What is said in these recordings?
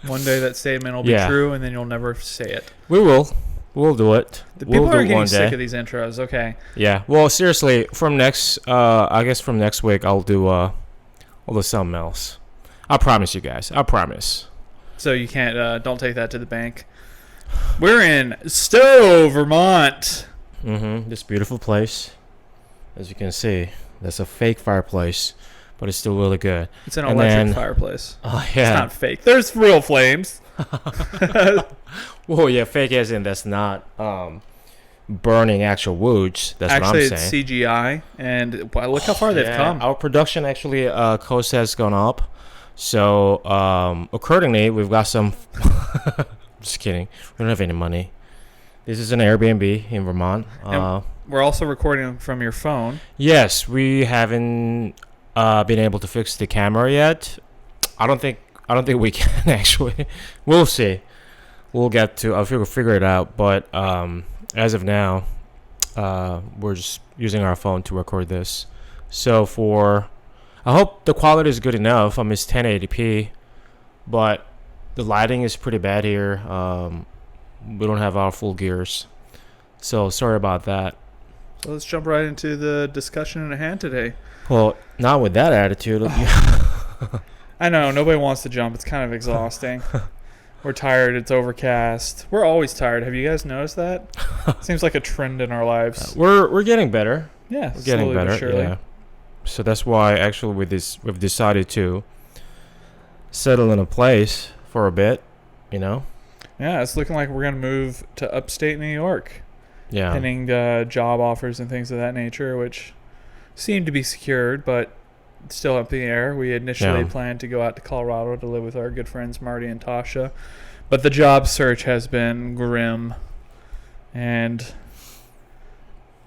One day that statement will be true, and then you'll never say it. We will. We'll do it. The people we'll are getting sick of these intros. Okay. Yeah. Well, seriously, from next, I guess from next week, I'll do something else. I promise you guys. I promise. So you can't. Don't take that to the bank. We're in Stowe, Vermont. This beautiful place, as you can see, that's a fake fireplace, but it's still really good. It's an electric fireplace. Oh yeah. It's not fake. There's real flames. Well, yeah, fake as in that's not burning actual woods. That's actually, what I'm saying. It's CGI, and look how far they've come. Our production actually cost has gone up, so accordingly, we've got some. Just kidding. We don't have any money. This is an Airbnb in Vermont. We're also recording from your phone. Yes, we haven't been able to fix the camera yet. I don't think we can actually. We'll see. We'll get to. I'll figure it out. But as of now, we're just using our phone to record this. So I hope the quality is good enough. It's 1080p, but the lighting is pretty bad here. We don't have our full gears, so sorry about that. So let's jump right into the discussion at hand today. Well, not with that attitude. I know, nobody wants to jump. It's kind of exhausting. We're tired. It's overcast. We're always tired. Have you guys noticed that? Seems like a trend in our lives. We're getting better. Yeah, we're getting better. But surely. Yeah. So that's why actually we've decided to settle in a place for a bit. Yeah, it's looking like we're gonna move to upstate New York. Yeah. Pending job offers and things of that nature, which seem to be secured, but still up in the air. We initially planned to go out to Colorado to live with our good friends Marty and Tasha, but the job search has been grim, and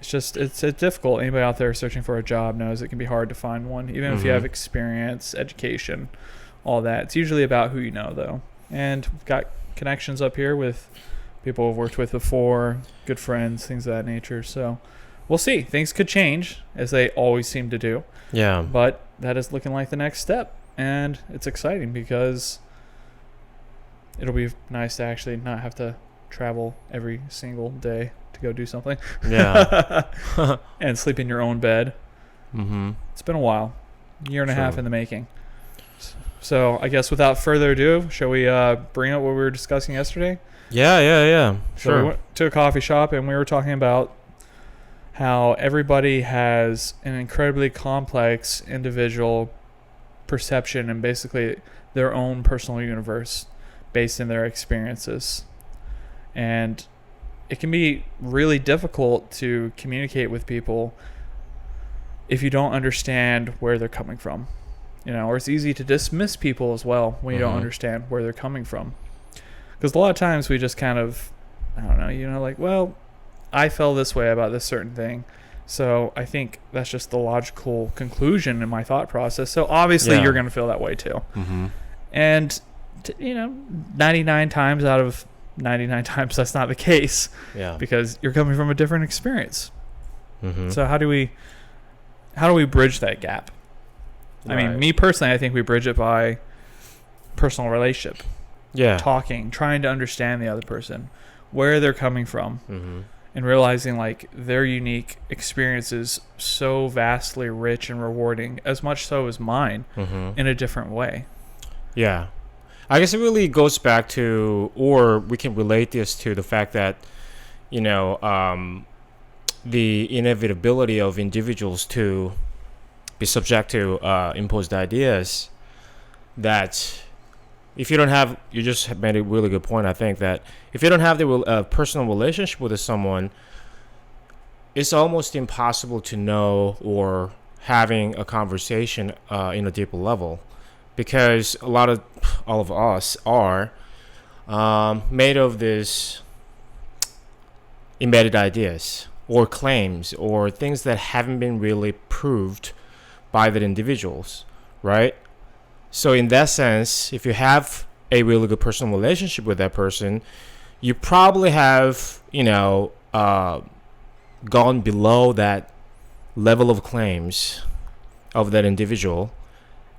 it's difficult. Anybody out there searching for a job knows it can be hard to find one, even if you have experience, education, all that. It's usually about who you know, though, and we've got connections up here with people we've worked with before, good friends, things of that nature. So we'll see. Things could change, as they always seem to do. Yeah. But that is looking like the next step. And it's exciting because it'll be nice to actually not have to travel every single day to go do something. Yeah. And sleep in your own bed. Mm-hmm. It's been a while. Year and a half in the making. So I guess without further ado, shall we bring up what we were discussing yesterday? Yeah. Sure. So we went to a coffee shop and we were talking about how everybody has an incredibly complex individual perception and basically their own personal universe based in their experiences. And it can be really difficult to communicate with people if you don't understand where they're coming from. Or it's easy to dismiss people as well when you don't understand where they're coming from. Because a lot of times we just kind of, I don't know, like, well, I felt this way about this certain thing. So I think that's just the logical conclusion in my thought process. So obviously you're going to feel that way too. Mm-hmm. And, 99 times out of 99 times that's not the case. Yeah. Because you're coming from a different experience. Mm-hmm. So how do we bridge that gap? Right. I mean, me personally, I think we bridge it by personal relationship. Yeah. Talking, trying to understand the other person, where they're coming from, and realizing like their unique experience is so vastly rich and rewarding, as much so as mine, in a different way. Yeah. I guess it really goes back to, or we can relate this to the fact that, the inevitability of individuals to be subject to imposed ideas that if you don't have, you just made a really good point, I think, that if you don't have the personal relationship with someone, it's almost impossible to know or having a conversation in a deeper level, because all of us are made of this embedded ideas or claims or things that haven't been really proved by the individuals, right? So in that sense, if you have a really good personal relationship with that person, you probably have, gone below that level of claims of that individual,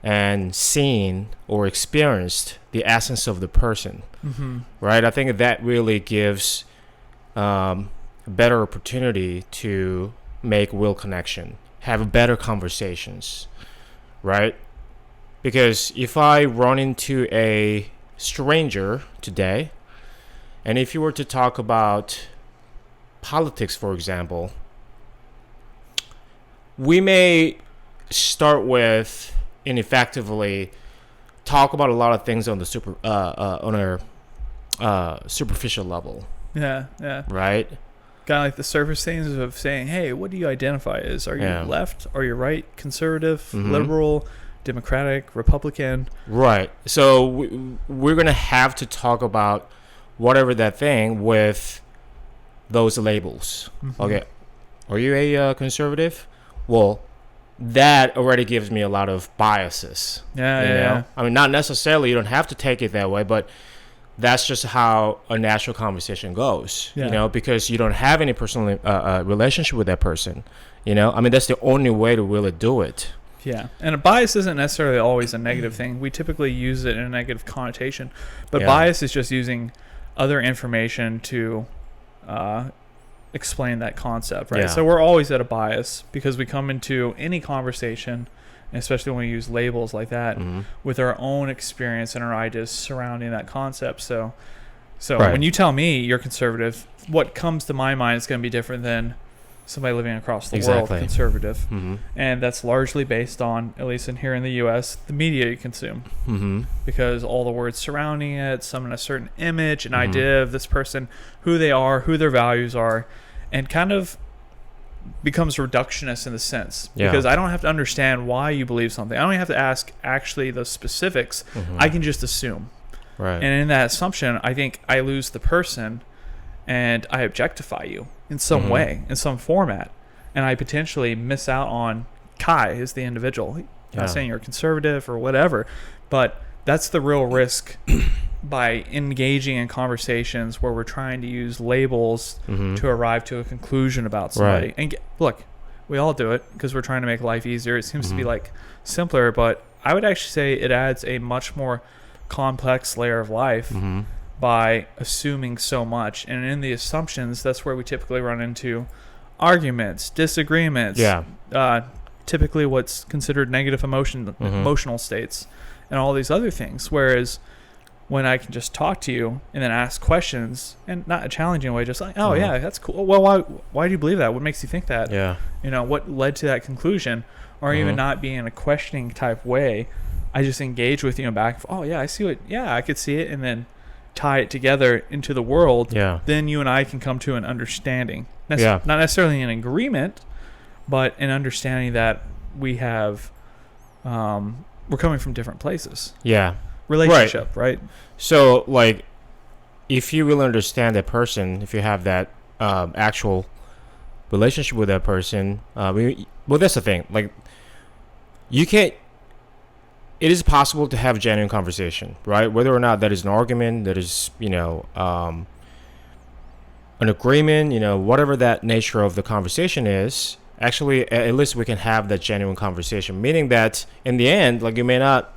and seen or experienced the essence of the person, right? I think that really gives a better opportunity to make real connection, have better conversations, right? Because if I run into a stranger today, and if you were to talk about politics, for example, we may start with ineffectively talk about a lot of things on the on a superficial level, Yeah, yeah. right? Kind of like the surface things of saying, hey, what do you identify as? Are you left? Are you right? Conservative? Liberal? Democratic? Republican? Right. So we're going to have to talk about whatever that thing with those labels. Okay. Are you a conservative? Well, that already gives me a lot of biases. Yeah. I mean, not necessarily, you don't have to take it that way, but that's just how a natural conversation goes, because you don't have any personal relationship with that person. I mean, that's the only way to really do it. Yeah, and a bias isn't necessarily always a negative thing. We typically use it in a negative connotation, but bias is just using other information to explain that concept, right? So we're always at a bias because we come into any conversation, especially when we use labels like that, with our own experience and our ideas surrounding that concept. So when you tell me you're conservative, what comes to my mind is going to be different than somebody living across the world conservative. And that's largely based on, at least in here in the U.S., the media you consume. Because all the words surrounding it summon a certain image, an idea of this person, who they are, who their values are, and kind of becomes reductionist in the sense. Because I don't have to understand why you believe something. I don't even have to ask actually the specifics. I can just assume. Right. And in that assumption, I think I lose the person and I objectify you in some way, in some format, and I potentially miss out on Kai as the individual. I'm not saying you're conservative or whatever, but that's the real risk by engaging in conversations where we're trying to use labels to arrive to a conclusion about somebody. Right. And look, we all do it because we're trying to make life easier. It seems to be like simpler, but I would actually say it adds a much more complex layer of life by assuming so much. And in the assumptions, that's where we typically run into arguments, disagreements, typically what's considered negative emotional states, and all these other things. Whereas when I can just talk to you and then ask questions, and not a challenging way, just like, oh yeah, that's cool. Well, why do you believe that? What makes you think that? Yeah. What led to that conclusion? Or even not being in a questioning type way, I just engage with you and back. Oh yeah, I see what. Yeah, I could see it, and then tie it together into the world. Yeah. Then you and I can come to an understanding. Not necessarily an agreement, but an understanding that we have. We're coming from different places. Yeah. Relationship, right? So, like, if you really understand that person, if you have that actual relationship with that person, well, that's the thing. Like, you can't. It is possible to have genuine conversation, right? Whether or not that is an argument, that is, an agreement, whatever that nature of the conversation is, actually, at least we can have that genuine conversation. Meaning that in the end, like, you may not,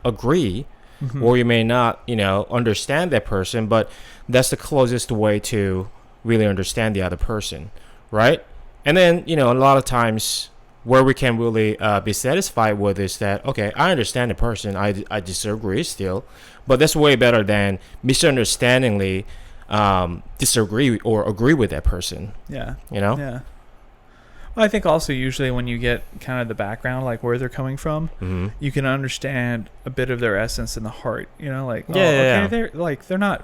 agree, or you may not, understand that person, but that's the closest way to really understand the other person, right? And then, a lot of times, where we can really be satisfied with is that, okay, I understand the person, I disagree still, but that's way better than misunderstandingly disagree or agree with that person. Yeah. Yeah. Well, I think also usually when you get kind of the background, like where they're coming from, you can understand a bit of their essence in the heart. They're not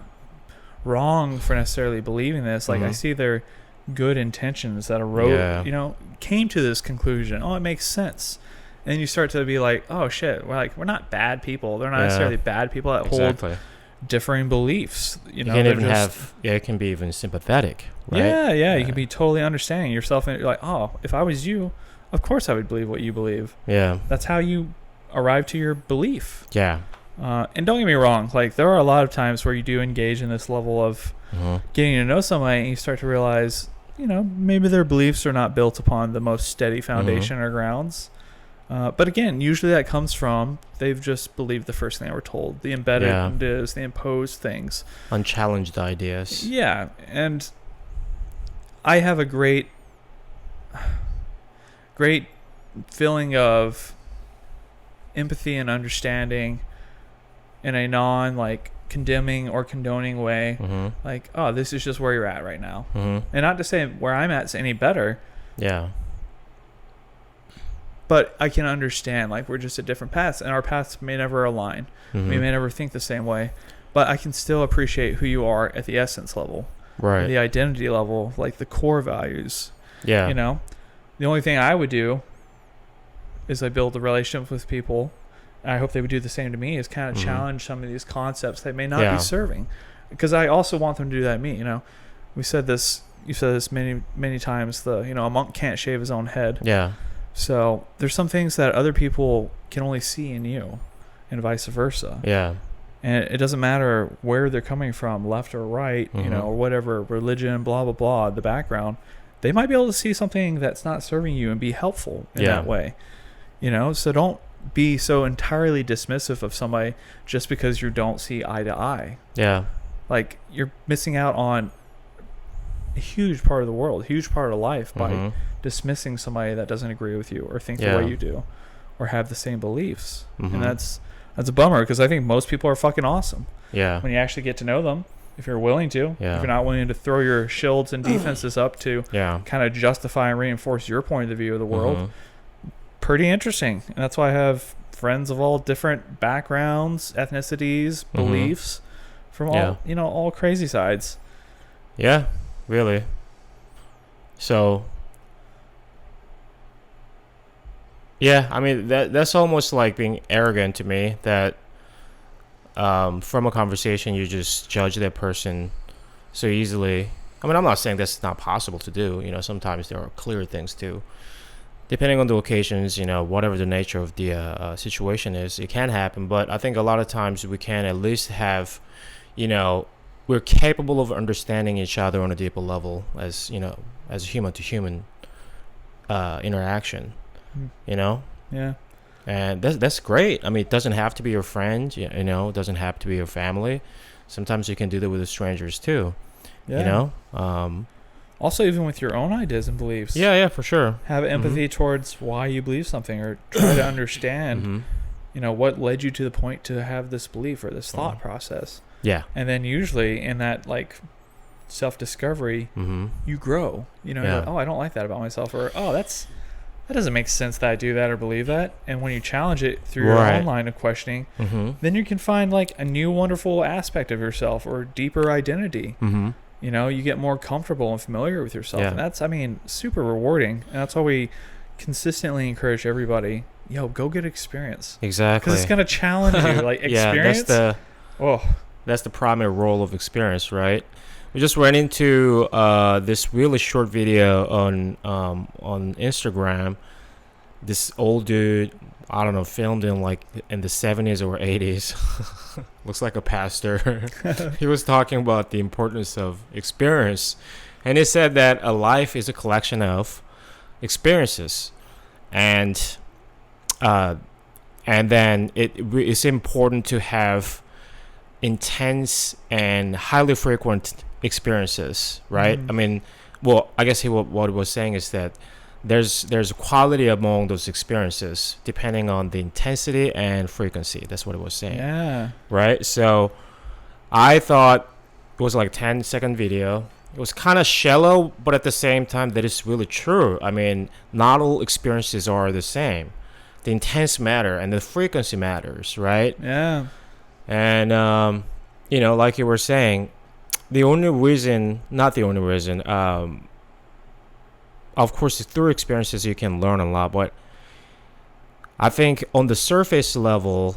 wrong for necessarily believing this. Like, I see their good intentions that arose, came to this conclusion. Oh, it makes sense. And then you start to be like, oh shit, we're not bad people. They're not necessarily bad people that hold differing beliefs. You can't even it can be even sympathetic, right? Yeah. You can be totally understanding yourself, and you're like, oh, if I was you, of course I would believe what you believe. Yeah. That's how you arrive to your belief. Yeah. And don't get me wrong, like, there are a lot of times where you do engage in this level of getting to know somebody, and you start to realize, maybe their beliefs are not built upon the most steady foundation or grounds. But again, usually that comes from they've just believed the first thing they were told. The embedded ideas, the imposed things. Unchallenged ideas. Yeah, and I have a great feeling of empathy and understanding in a non like condemning or condoning way. Like, oh, this is just where you're at right now. And not to say where I'm at's any better. Yeah. But I can understand, like, we're just at different paths, and our paths may never align. We may never think the same way, but I can still appreciate who you are at the essence level, right? The identity level, like the core values. Yeah. You know, the only thing I would do is I build a relationship with people. And I hope they would do the same to me. Is kind of challenge some of these concepts they may not be serving, because I also want them to do that to me. You know, we said this. You said this many times. A monk can't shave his own head. Yeah. So there's some things that other people can only see in you, and vice versa. Yeah. And it doesn't matter where they're coming from, left or right, or whatever, religion, blah, blah, blah, the background. They might be able to see something that's not serving you and be helpful in that way. So don't be so entirely dismissive of somebody just because you don't see eye to eye. Yeah. Like, you're missing out on a huge part of the world, a huge part of life by dismissing somebody that doesn't agree with you or think the way you do or have the same beliefs. And that's a bummer, because I think most people are fucking awesome. Yeah. When you actually get to know them, if you're willing to, if you're not willing to throw your shields and defenses up to kind of justify and reinforce your point of view of the world, pretty interesting. And that's why I have friends of all different backgrounds, ethnicities, beliefs, from all crazy sides. Yeah, really. So yeah, I mean that's almost like being arrogant to me, that from a conversation you just judge that person so easily. I mean, I'm not saying that's not possible to do. Sometimes there are clear things too. Depending on the occasions, whatever the nature of the situation is, it can happen. But I think a lot of times we can at least have, we're capable of understanding each other on a deeper level as human to human interaction. Yeah, and that's great. I mean, it doesn't have to be your friend, it doesn't have to be your family. Sometimes you can do that with the strangers too. Also, even with your own ideas and beliefs, for sure, have empathy towards why you believe something, or try to understand what led you to the point to have this belief or this thought process. And then usually in that like self-discovery, you grow. You're like, oh, I don't like that about myself, or oh, that doesn't make sense that I do that or believe that. And when you challenge it through your own line of questioning, then you can find like a new wonderful aspect of yourself or deeper identity. You get more comfortable and familiar with yourself. And that's, super rewarding. And that's why we consistently encourage everybody, go get experience. Exactly. Because it's going to challenge you. Like, experience. That's the primary role of experience, right? We just ran into this really short video on Instagram. This old dude, I don't know, filmed in the 70s or 80s. Looks like a pastor. He was talking about the importance of experience, and he said that a life is a collection of experiences, and then it's important to have intense and highly frequent experiences, right? I mean, well, I guess what he was saying is that there's quality among those experiences depending on the intensity and frequency. That's what he was saying. Yeah. Right? So I thought it was like a 10-second video. It was kind of shallow, but at the same time, that is really true. I mean, not all experiences are the same. The intense matter and the frequency matters, right? Yeah. And, like you were saying, not the only reason, of course, through experiences, you can learn a lot. But I think on the surface level,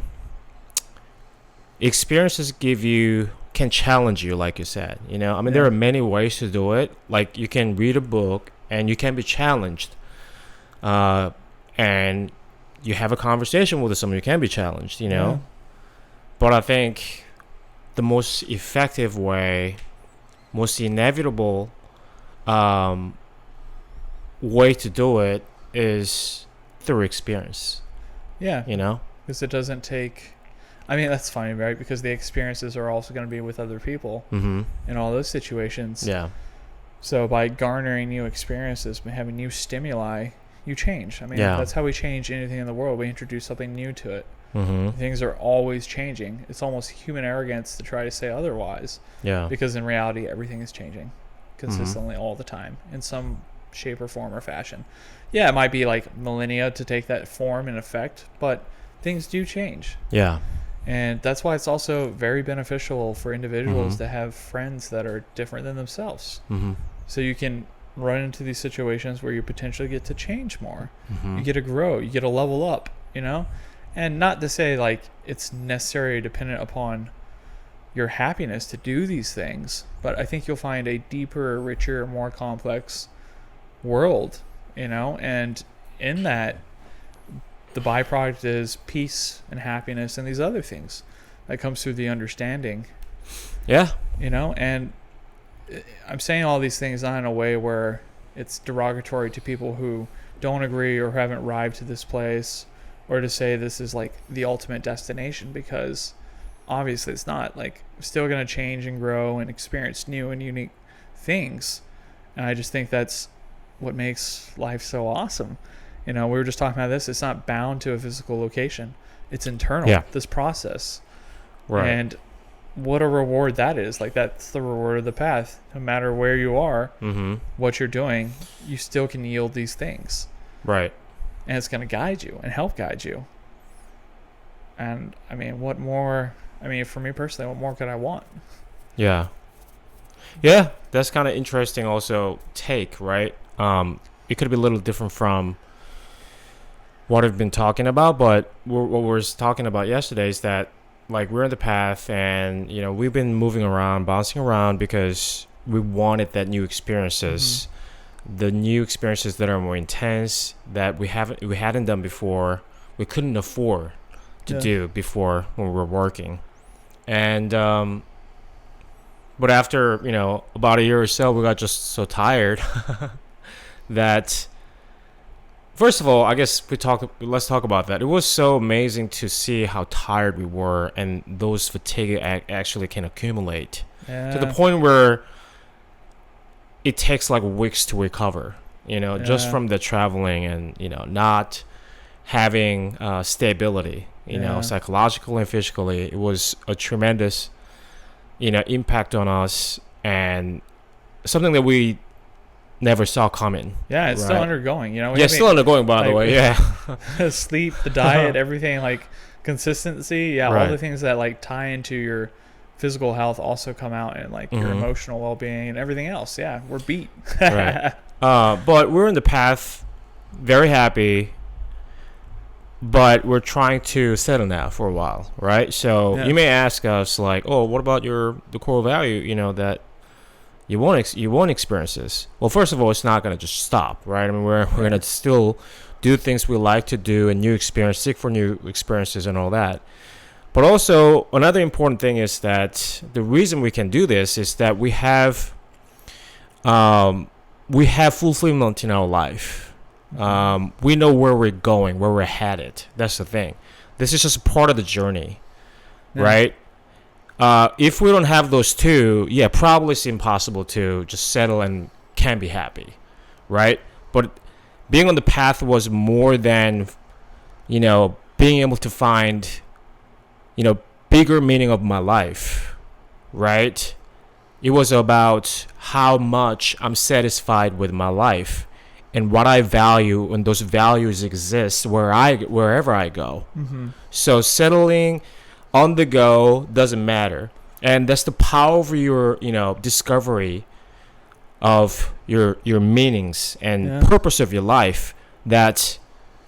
experiences can challenge you, like you said. There are many ways to do it. Like, you can read a book and you can be challenged. And you have a conversation with someone, you can be challenged, Yeah. But I think the most effective way, most inevitable way to do it is through experience. Yeah. You know? Because it doesn't take. I mean, that's funny, right? Because the experiences are also going to be with other people Mm-hmm. in all those situations. Yeah. So by garnering new experiences, by having new stimuli, you change. I mean, that's how we change anything in the world. We introduce something new to it. Mm-hmm. Things are always changing. It's almost human arrogance to try to say otherwise. Yeah. Because in reality, everything is changing consistently all the time in some shape or form or fashion. Yeah, it might be like millennia to take that form and effect, but things do change. Yeah. And that's why it's also very beneficial for individuals to have friends that are different than themselves. Mm-hmm. So you can run into these situations where you potentially get to change more. Mm-hmm. You get to grow. You get to level up, you know? And not to say like it's necessarily dependent upon your happiness to do these things, but I think you'll find a deeper, richer, more complex world, you know? And in that, the byproduct is peace and happiness and these other things that comes through the understanding. Yeah. You know, and I'm saying all these things not in a way where it's derogatory to people who don't agree or haven't arrived to this place, or to say this is like the ultimate destination, because obviously it's not. Like, we're still going to change and grow and experience new and unique things. And I just think that's what makes life so awesome. You know, we were just talking about this. It's not bound to a physical location. It's internal, this process. Right. And what a reward that is. Like, that's the reward of the path. No matter where you are, what you're doing, you still can yield these things. Right. And it's going to guide you and help guide you. And, I mean, what more? I mean, for me personally, what more could I want? Yeah. Yeah, that's kind of interesting also take, right? It could be a little different from what I've been talking about, but what we were talking about yesterday is that, like, we're in the path and, you know, we've been moving around, bouncing around because we wanted that new experiences, the new experiences that are more intense, that we hadn't done before, we couldn't afford to do before when we were working. And but after, you know, about a year or so, we got just so tired that, first of all, I guess let's talk about that. It was so amazing to see how tired we were, and those fatigue actually can accumulate to the point where it takes like weeks to recover, you know, just from the traveling and, you know, not having stability, you know, psychologically and physically. It was a tremendous, you know, impact on us, and something that we never saw coming. Yeah, it's still undergoing, you know. Still undergoing, by the way. Yeah. Sleep, the diet, everything, like consistency. Yeah, all the things that like tie into your physical health also come out, and like your emotional well-being and everything else. Yeah, we're beat. Right. But we're in the path, very happy, but we're trying to settle now for a while, right? So you may ask us like, oh, what about the core value, you know, that you want experiences? Well, first of all, it's not going to just stop, right? I mean, we're going to still do things we like to do and seek for new experiences and all that. But also, another important thing is that the reason we can do this is that we have fulfillment in our life. We know where we're going, where we're headed. That's the thing. This is just part of the journey, right? If we don't have those two, probably it's impossible to just settle and can be happy, right? But being on the path was more than, you know, being able to find, you know, bigger meaning of my life, right? It was about how much I'm satisfied with my life and what I value, and those values exist wherever I go. So settling on the go doesn't matter, and that's the power of your, you know, discovery of your meanings and purpose of your life, that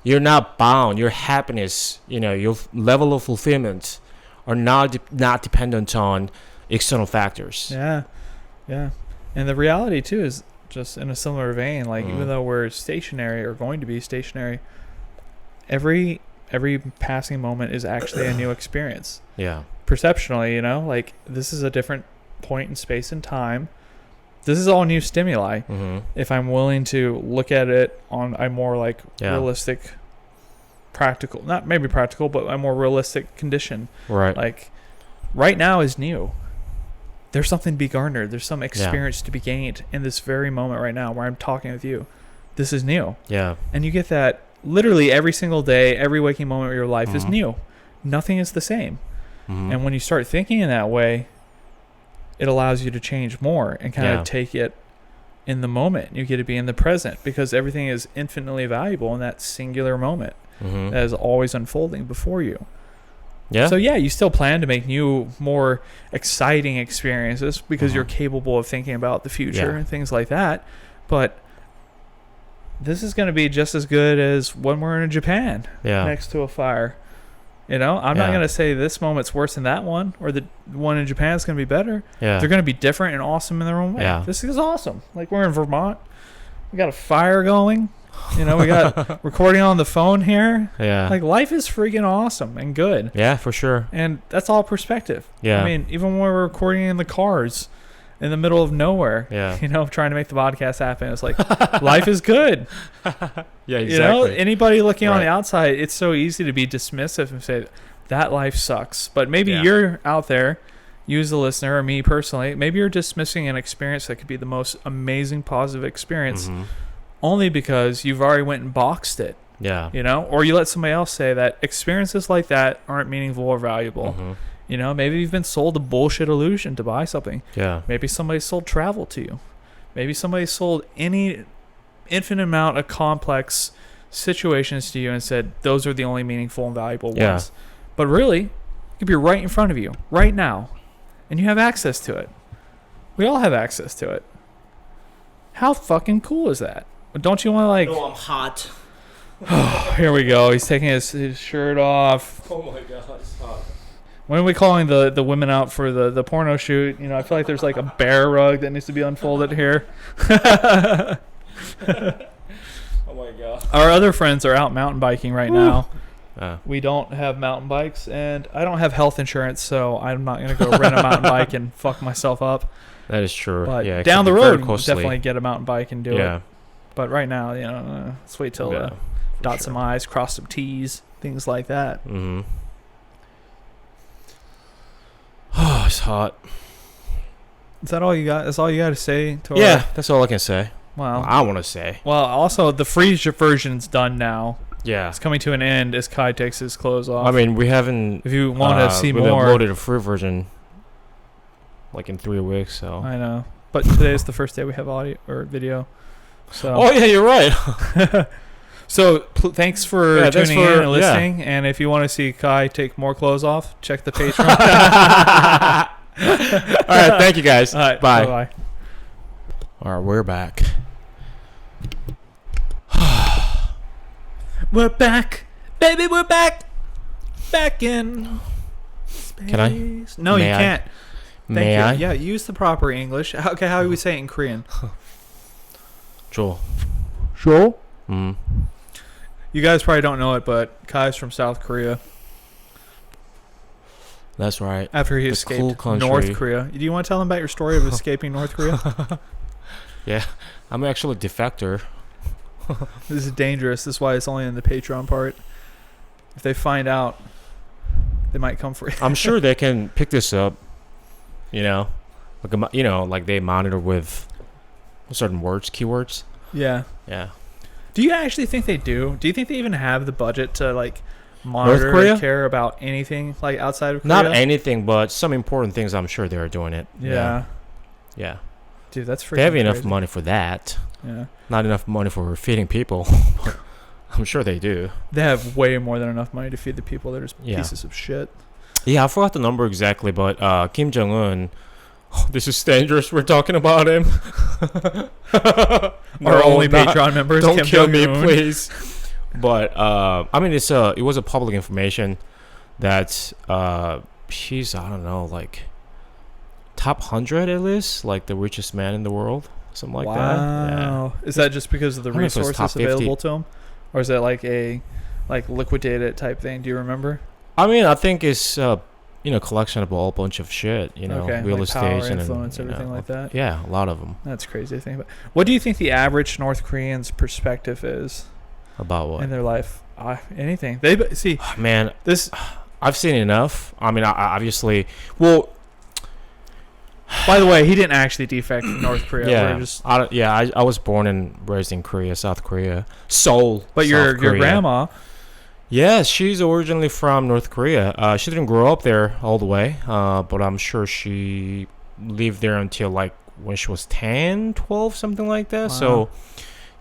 you're not bound. Your happiness, you know, your level of fulfillment are not dependent on external factors. And the reality too is just in a similar vein, like even though we're stationary or going to be stationary, every passing moment is actually a new experience. Perceptionally, you know, like this is a different point in space and time. This is all new stimuli. If I'm willing to look at it on a more like realistic practical, not maybe practical, but a more realistic condition. Right. Like right now is new. There's something to be garnered. There's some experience to be gained in this very moment right now where I'm talking with you. This is new. Yeah. And you get that literally every single day, every waking moment of your life is new. Nothing is the same. And when you start thinking in that way, it allows you to change more and kind of take it in the moment. You get to be in the present because everything is infinitely valuable in that singular moment that is always unfolding before you. Yeah. So yeah, you still plan to make new, more exciting experiences because you're capable of thinking about the future and things like that. But this is going to be just as good as when we're in Japan next to a fire. You know, I'm not going to say this moment's worse than that one or the one in Japan is going to be better. Yeah. They're going to be different and awesome in their own way. Yeah. This is awesome. Like we're in Vermont. We got a fire going. You know, we got recording on the phone here. Yeah. Like life is freaking awesome and good. Yeah, for sure. And that's all perspective. Yeah. I mean, even when we're recording in the cars in the middle of nowhere, you know, trying to make the podcast happen, it's like life is good. Yeah, exactly. You know, anybody looking on the outside, it's so easy to be dismissive and say that life sucks. But maybe you're out there, you as a listener or me personally, maybe you're dismissing an experience that could be the most amazing positive experience only because you've already went and boxed it. Yeah. You know, or you let somebody else say that experiences like that aren't meaningful or valuable. You know, maybe you've been sold a bullshit illusion to buy something. Yeah. Maybe somebody sold travel to you. Maybe somebody sold any infinite amount of complex situations to you and said those are the only meaningful and valuable ones. But really, it could be right in front of you right now, and you have access to it. We all have access to it. How fucking cool is that? Don't you want to like... Oh, I'm hot. Here we go. He's taking his shirt off. Oh my god, it's hot. When are we calling the women out for the porno shoot? You know, I feel like there's like a bear rug that needs to be unfolded here. Oh my god. Our other friends are out mountain biking right now. We don't have mountain bikes, and I don't have health insurance, so I'm not going to go rent a mountain bike and fuck myself up. That is true. But down the road, definitely get a mountain bike and do it. But right now, you know, let's wait till dot some I's, cross some T's, things like that. Oh, it's hot. Is that all you got? That's all you got to say? That's all I can say. Well, I want to say. Well, also, the free version's done now. Yeah. It's coming to an end as Kai takes his clothes off. I mean, we haven't... If you want to see more... We uploaded a free version like in 3 weeks, so... I know. But today is the first day we have audio or video. So. Oh, yeah, you're right. So thanks for tuning in and listening. Yeah. And if you want to see Kai take more clothes off, check the Patreon. All right, thank you guys. All right, bye. Bye. All right, we're back. We're back, baby. We're back. Back in space. Can I? No, you can't. May I? Yeah, use the proper English. Okay, how do we say it in Korean? Joel. Joel? You guys probably don't know it, but Kai's from South Korea. That's right. After he escaped North Korea. Do you want to tell them about your story of escaping North Korea? Yeah, I'm actually a defector. This is dangerous. This is why it's only in the Patreon part. If they find out, they might come for you. I'm sure they can pick this up. You know, like they monitor with certain words, keywords. Yeah. Yeah. Do you actually think they do? Do you think they even have the budget to like monitor and care about anything like outside of Korea? Not anything, but some important things. I'm sure they're doing it. Yeah. Yeah. Dude, that's freaking They have crazy. enough money for that. Yeah. Not enough money for feeding people. But I'm sure they do. They have way more than enough money to feed the people. They're just pieces of shit. Yeah, I forgot the number exactly, but Kim Jong-un... Oh, this is dangerous. We're talking about him. Our only Patreon members. Don't Kim kill Jong-un. me, please. But I mean, it was a public information that she's, I don't know, like top 100 at least, like the richest man in the world, something like that. Wow. Yeah. Is that just because of the resources available to him, or is that like a liquidated type thing? Do you remember? I mean, I think it's collection of a whole bunch of shit, real estate power, and influence, everything like that. Yeah, a lot of them. That's crazy to think about. What do you think the average North Korean's perspective is about what in their life? Anything. They see Man, this. I've seen enough. I mean, I obviously. Well, By the way, he didn't actually defect from North Korea. yeah, We're just, I was born and raised in Korea, South Korea, Seoul. but South your Korea. grandma. Yeah, she's originally from North Korea. She didn't grow up there all the way, but I'm sure she lived there until like when she was 10, 12, something like that. Wow.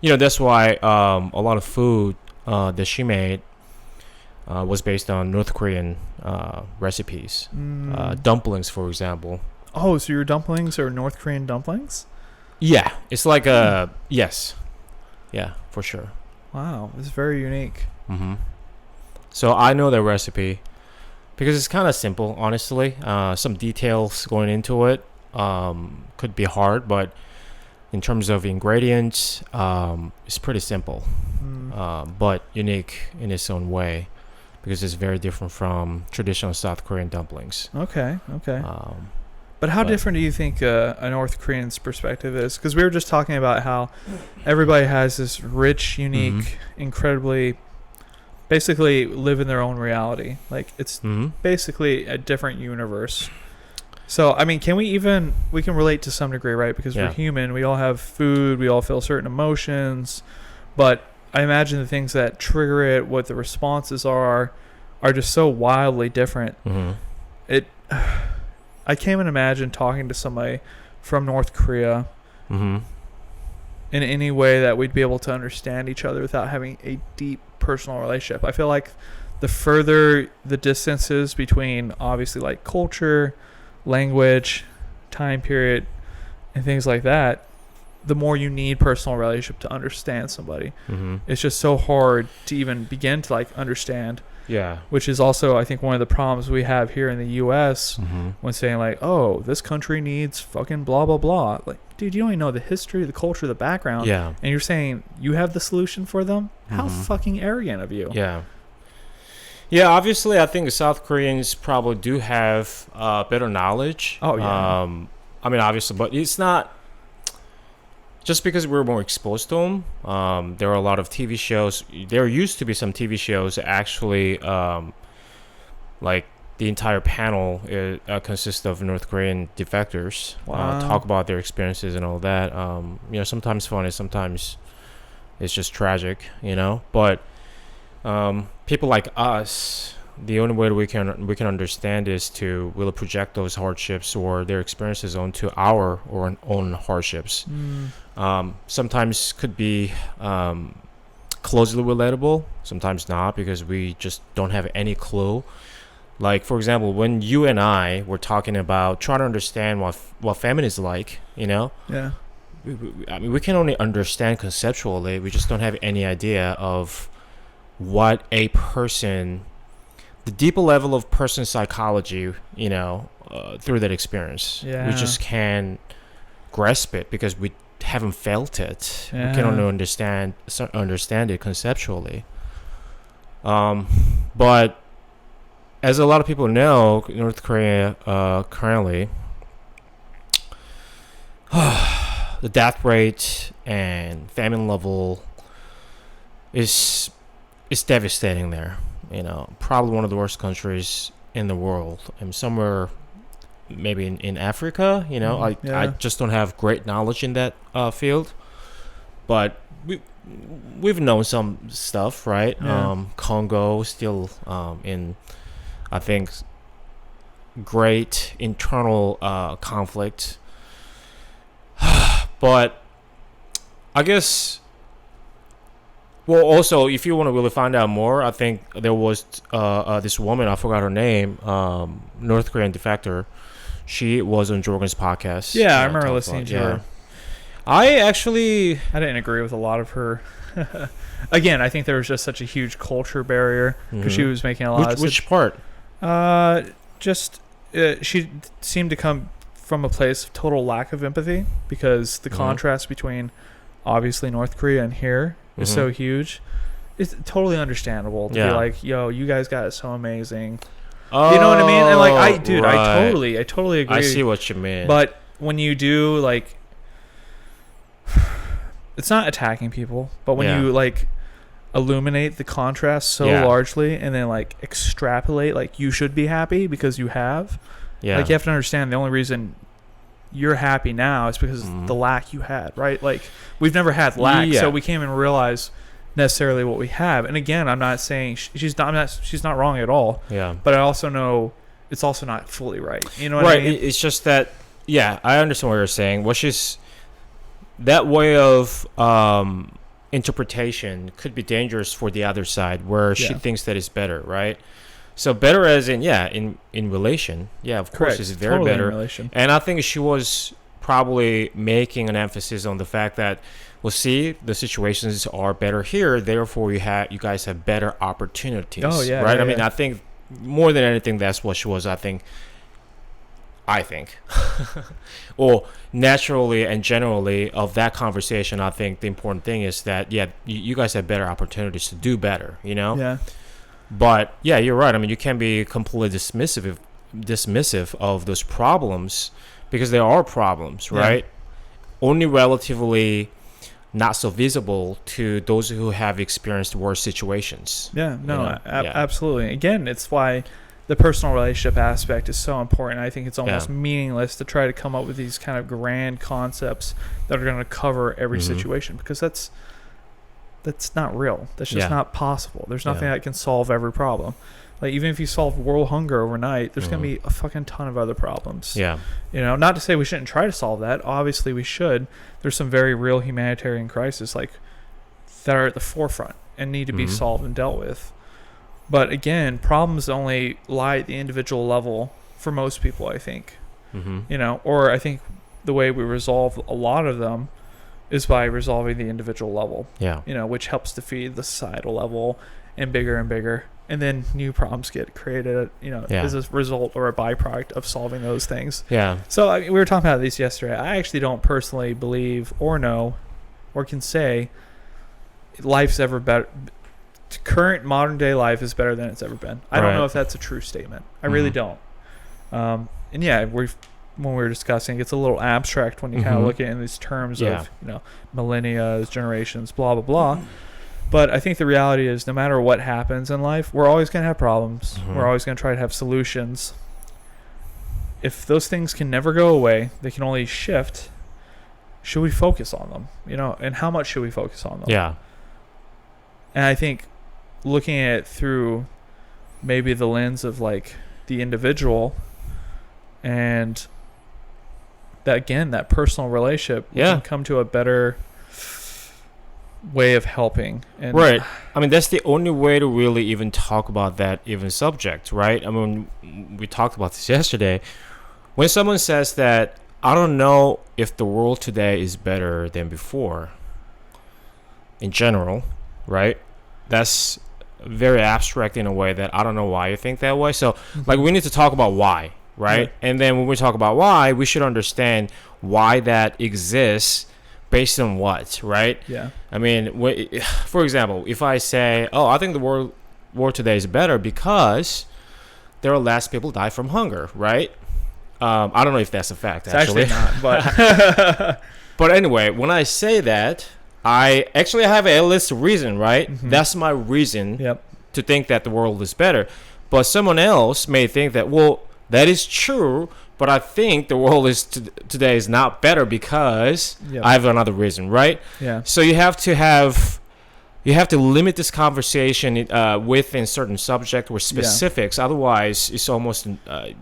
So, that's why a lot of food that she made was based on North Korean recipes. Dumplings, for example. Oh, so your dumplings are North Korean dumplings? Yeah, it's like a yes. Yeah, for sure. Wow, it's very unique. Mm-hmm. So I know the recipe because it's kind of simple, honestly. Some details going into it could be hard, but in terms of ingredients, it's pretty simple, but unique in its own way because it's very different from traditional South Korean dumplings. Okay. But how different do you think a North Korean's perspective is? Because we were just talking about how everybody has this rich, unique, incredibly, basically live in their own reality. Like it's basically a different universe. So, I mean, we can relate to some degree, right? Because we're human. We all have food. We all feel certain emotions. But I imagine the things that trigger it, what the responses are just so wildly different. I can't even imagine talking to somebody from North Korea in any way that we'd be able to understand each other without having a deep personal relationship. I feel like the further the distances between obviously like culture, language, time period, and things like that, the more you need personal relationship to understand somebody. It's just so hard to even begin to like understand. Yeah. Which is also, I think, one of the problems we have here in the U.S. When saying like, oh, this country needs fucking blah, blah, blah. Like, dude, you don't even know the history, the culture, the background. Yeah. And you're saying you have the solution for them? How fucking arrogant of you. Yeah. Yeah, obviously, I think the South Koreans probably do have better knowledge. Oh, yeah. I mean, obviously, but it's not just because we're more exposed to them. There are a lot of TV shows. There used to be some TV shows that actually, like the entire panel consists of North Korean defectors. Wow. Talk about their experiences and all that. Sometimes funny, sometimes it's just tragic. But people like us, the only way we can understand is to really project those hardships or their experiences onto our own hardships. Sometimes could be closely relatable, sometimes not, because we just don't have any clue. Like, for example, when you and I were talking about trying to understand what famine is like, Yeah. we can only understand conceptually. We just don't have any idea of what a person, the deeper level of person psychology, through that experience. Yeah. We just can't grasp it because we haven't felt it. Yeah. We can only understand it conceptually. But as a lot of people know, North Korea currently, the death rate and famine level is devastating there. Probably one of the worst countries in the world, and somewhere maybe in Africa. I just don't have great knowledge in that field, but we've known some stuff, right? Congo still in, I think, great internal conflict. But I guess, well, also, if you want to really find out more, I think there was this woman, I forgot her name, North Korean defector. She was on Jorgen's podcast. Yeah, I remember listening to her. I didn't agree with a lot of her. Again, I think there was just such a huge culture barrier because she was making a lot of... Which part? She seemed to come from a place of total lack of empathy because the contrast between obviously North Korea and here is so huge. It's totally understandable to be like, yo, you guys got it so amazing. Oh, you know what I mean? And like, I right. totally agree. I see what you mean. But when you do, like, it's not attacking people, but when you like illuminate the contrast so Yeah. largely and then like extrapolate like you should be happy because you have. Yeah. Like you have to understand the only reason you're happy now is because of the lack you had, right? Like we've never had lack, Yeah. so we can't even realize necessarily what we have. And again, I'm not saying she's not wrong at all, Yeah. but I also know it's also not fully right. You know what Right. I mean? It's just that. Yeah, I understand what you're saying. Which is that way of interpretation could be dangerous for the other side, where she Yeah. thinks that it's better, right? So better as in in relation. Yeah, of course, Correct. it's very Totally in better. relation. And I think she was probably making an emphasis on the fact that, well, see, the situations are better here, therefore you guys have better opportunities. Oh, yeah, right. yeah, I mean, yeah. I think more than anything, that's what she was. I think, or naturally and generally of that conversation, I think the important thing is that you guys have better opportunities to do better. Yeah. But yeah, you're right. I mean, you can't be completely dismissive of those problems, because there are problems, right? Only relatively not so visible to those who have experienced worse situations. Yeah, no, You know? Yeah. absolutely. Again, it's why the personal relationship aspect is so important. I think it's almost meaningless to try to come up with these kind of grand concepts that are going to cover every situation, because that's not real. That's just not possible. There's nothing that can solve every problem. Like even if you solve world hunger overnight, there's going to be a fucking ton of other problems. Yeah. Not to say we shouldn't try to solve that. Obviously we should. There's some very real humanitarian crises like that are at the forefront and need to be solved and dealt with. But again, problems only lie at the individual level for most people, I think. Or I think the way we resolve a lot of them is by resolving the individual level. Yeah. Which helps to feed the societal level and bigger. And then new problems get created, as a result or a byproduct of solving those things. Yeah. So we were talking about this yesterday. I actually don't personally believe or know or can say life's ever better. Current modern day life is better than it's ever been. I don't know if that's a true statement. I really don't. And yeah, when we were discussing, it's a little abstract when you kind of look at it in these terms of, millennia, generations, blah, blah, blah. But I think the reality is no matter what happens in life, we're always going to have problems. We're always going to try to have solutions. If those things can never go away, they can only shift. Should we focus on them? And how much should we focus on them? Yeah. And I think looking at it through maybe the lens of like the individual and that, again, that personal relationship, we can come to a better way of helping. And right. I mean, that's the only way to really even talk about that even subject, right? I mean, we talked about this yesterday. When someone says that, I don't know if the world today is better than before, in general, right? That's very abstract in a way that I don't know why you think that way. So, like, we need to talk about why, right? Yeah. And then when we talk about why, we should understand why that exists based on what, right? Yeah. I mean, for example, if I say, oh, I think the world today is better because there are less people die from hunger, right? I don't know if that's a fact, It's actually. not, but But anyway, when I say that, I actually have a list of reason, right? That's my reason to think that the world is better. But someone else may think that, well, that is true, but I think the world is today is not better because I have another reason, right? Yeah. So you have to limit this conversation within certain subject or specifics. Otherwise, it's almost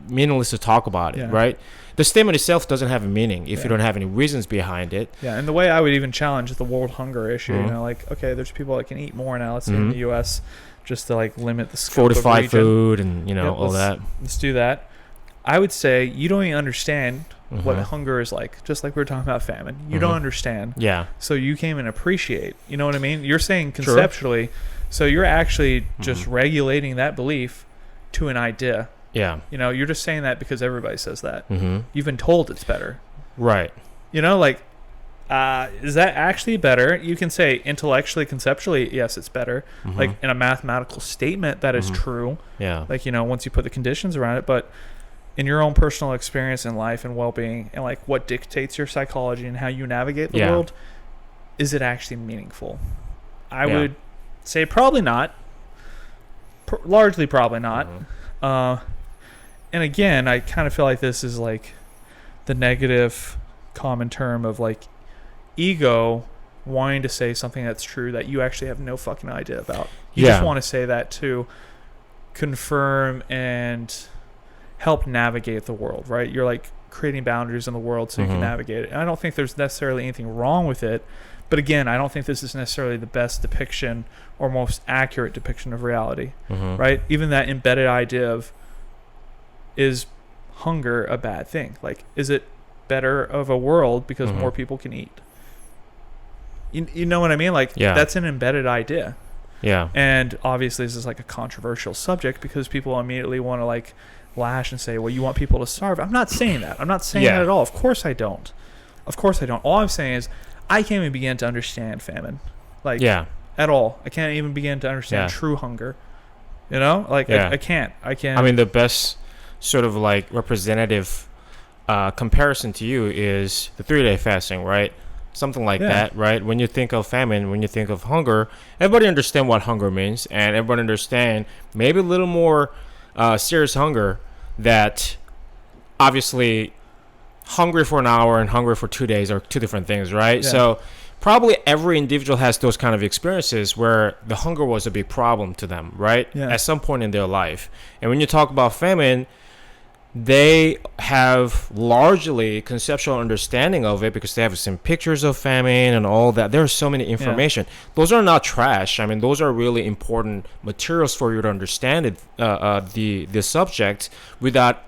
meaningless to talk about it, right? The statement itself doesn't have a meaning if you don't have any reasons behind it. Yeah, and the way I would even challenge the world hunger issue, like, okay, there's people that can eat more now, let's say in the U.S., just to like limit the scope of Fortified region. food and all that. Let's do that. I would say you don't even understand what hunger is like, just like we were talking about famine. You don't understand. Yeah. So you can't even appreciate. You know what I mean? You're saying conceptually, so you're actually just regulating that belief to an idea. Yeah. You're just saying that because everybody says that. You've been told it's better. Right. Like, is that actually better? You can say intellectually, conceptually, yes, it's better. Like in a mathematical statement, that is true. Yeah. Like, once you put the conditions around it, but in your own personal experience in life and well-being and like what dictates your psychology and how you navigate the world, is it actually meaningful? I would say probably not. Largely probably not. Mhm. And again, I kind of feel like this is like the negative common term of like ego wanting to say something that's true that you actually have no fucking idea about. You just want to say that to confirm and help navigate the world, right? You're like creating boundaries in the world so you can navigate it. And I don't think there's necessarily anything wrong with it. But again, I don't think this is necessarily the best depiction or most accurate depiction of reality, right? Even that embedded idea of, is hunger a bad thing? Like, is it better of a world because more people can eat? You know what I mean? Like, that's an embedded idea. Yeah. And obviously this is like a controversial subject because people immediately want to like lash and say, well, you want people to starve. I'm not saying that. I'm not saying that at all. Of course I don't. All I'm saying is I can't even begin to understand famine. Like, at all. I can't even begin to understand true hunger. You know? Like, I can't. I mean, the best sort of like representative comparison to you is the 3-day fasting, right? Something like that, right? When you think of famine, when you think of hunger, everybody understand what hunger means, and everybody understand maybe a little more serious hunger, that obviously hungry for an hour and hungry for 2 days are two different things, right? So probably every individual has those kind of experiences where the hunger was a big problem to them, right? At some point in their life. And when you talk about famine, they have largely conceptual understanding of it because they have seen pictures of famine and all that. There's so many information. Those are not trash. I mean, those are really important materials for you to understand it, the subject without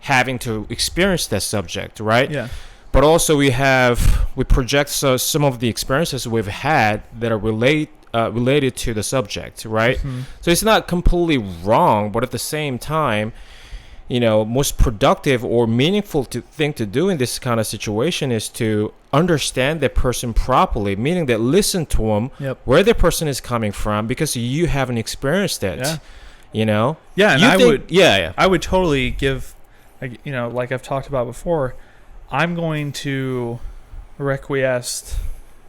having to experience that subject, right? But also we project some of the experiences we've had that are related to the subject, right? So it's not completely wrong, but at the same time, you know, most productive or meaningful thing to do in this kind of situation is to understand that person properly, meaning that listen to them, where the person is coming from, because you haven't experienced it, you know? And I would totally give, like, you know, like I've talked about before, I'm going to requiesce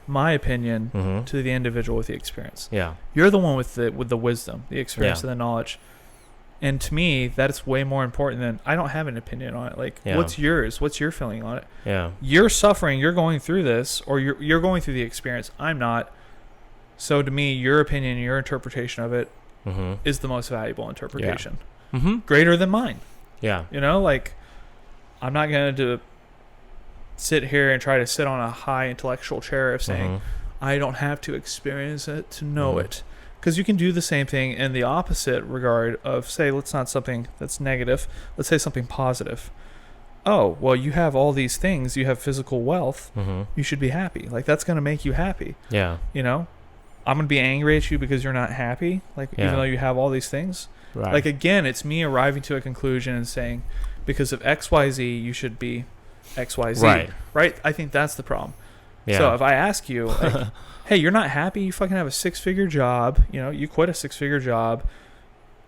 my opinion to the individual with the experience. You're the one with the wisdom, the experience, and the knowledge. And to me, that's way more important than, I don't have an opinion on it. Like, what's yours? What's your feeling on it? You're suffering. You're going through this, or you're going through the experience. I'm not. So to me, your opinion, your interpretation of it is the most valuable interpretation. Greater than mine. You know, like, I'm not going to sit here and try to sit on a high intellectual chair of saying, I don't have to experience it to know it. Because you can do the same thing in the opposite regard of, say, let's not something that's negative. Let's say something positive. Oh, well, you have all these things. You have physical wealth. You should be happy. Like, that's going to make you happy. You know? I'm going to be angry at you because you're not happy. Like, even though you have all these things. Like, again, it's me arriving to a conclusion and saying, because of XYZ, you should be XYZ. Right? I think that's the problem. So if I ask you, like, hey, you're not happy? You fucking have a 6-figure job. You know, you quit a 6-figure job.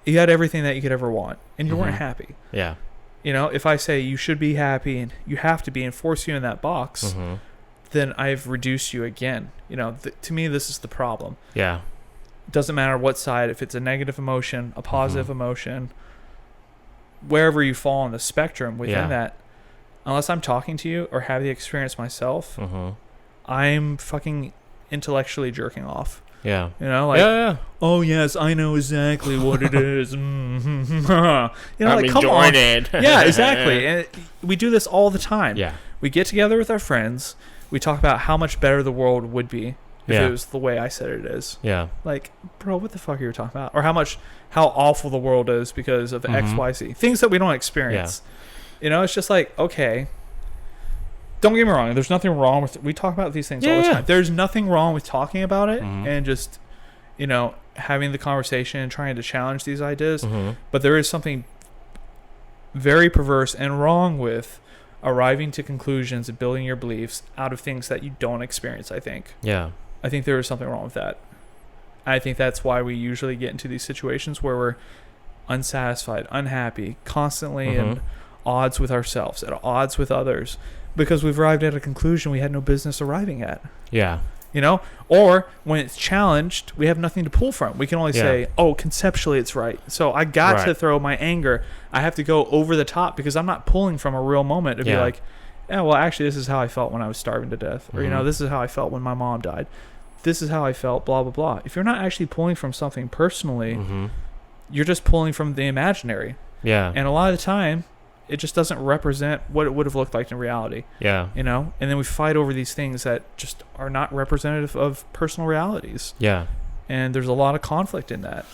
You had everything that you could ever want, and you weren't happy. You know, if I say you should be happy and you have to be and force you in that box, then I've reduced you again. You know, to me, this is the problem. It doesn't matter what side, if it's a negative emotion, a positive emotion, wherever you fall on the spectrum within that, unless I'm talking to you or have the experience myself, I'm fucking intellectually jerking off. You know, like, oh yes, I know exactly what it is. You know, like, come on. Exactly. And we do this all the time. We get together with our friends. We talk about how much better the world would be if it was the way I said it is. Like, bro, what the fuck are you talking about? Or how awful the world is because of X, Y, Z. Things that we don't experience. You know, it's just like, okay. Don't get me wrong. There's nothing wrong with it. We talk about these things all the time. There's nothing wrong with talking about it and just, you know, having the conversation and trying to challenge these ideas. But there is something very perverse and wrong with arriving to conclusions and building your beliefs out of things that you don't experience, I think. I think there is something wrong with that. I think that's why we usually get into these situations where we're unsatisfied, unhappy, constantly at odds with ourselves, at odds with others. Because we've arrived at a conclusion we had no business arriving at. You know, or when it's challenged, we have nothing to pull from. We can only Yeah. say, "Oh, conceptually, it's right." So I got to Right. throw my anger. I have to go over the top because I'm not pulling from a real moment to be Yeah. like, "Yeah, well, actually, this is how I felt when I was starving to death," or Mhm. this is how I felt when my mom died. This is how I felt. Blah blah blah. If you're not actually pulling from something personally, Mhm. you're just pulling from the imaginary, Yeah. and a lot of the time, it just doesn't represent what it would have looked like in reality. Yeah. And then we fight over these things that just are not representative of personal realities, Yeah. and there's a lot of conflict in that,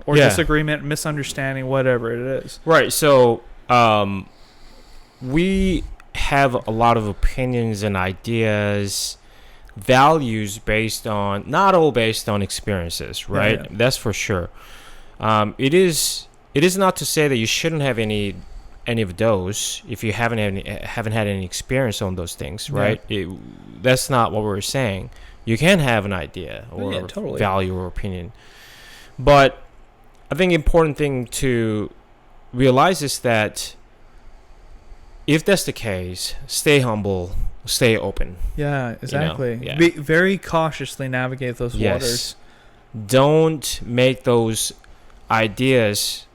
or Yeah. disagreement, misunderstanding, whatever it is. Right. So, we have a lot of opinions and ideas, values based on not all based on experiences, right? Yeah. That's for sure. It is not to say that you shouldn't have any of those if you haven't had any experience on those things, right? That's not what we're saying. You can have an idea or totally. value or opinion, but I think important thing to realize is that if that's the case, stay humble, stay open. Yeah, exactly. yeah. Be very cautiously navigate those Yes. waters. Don't make those ideas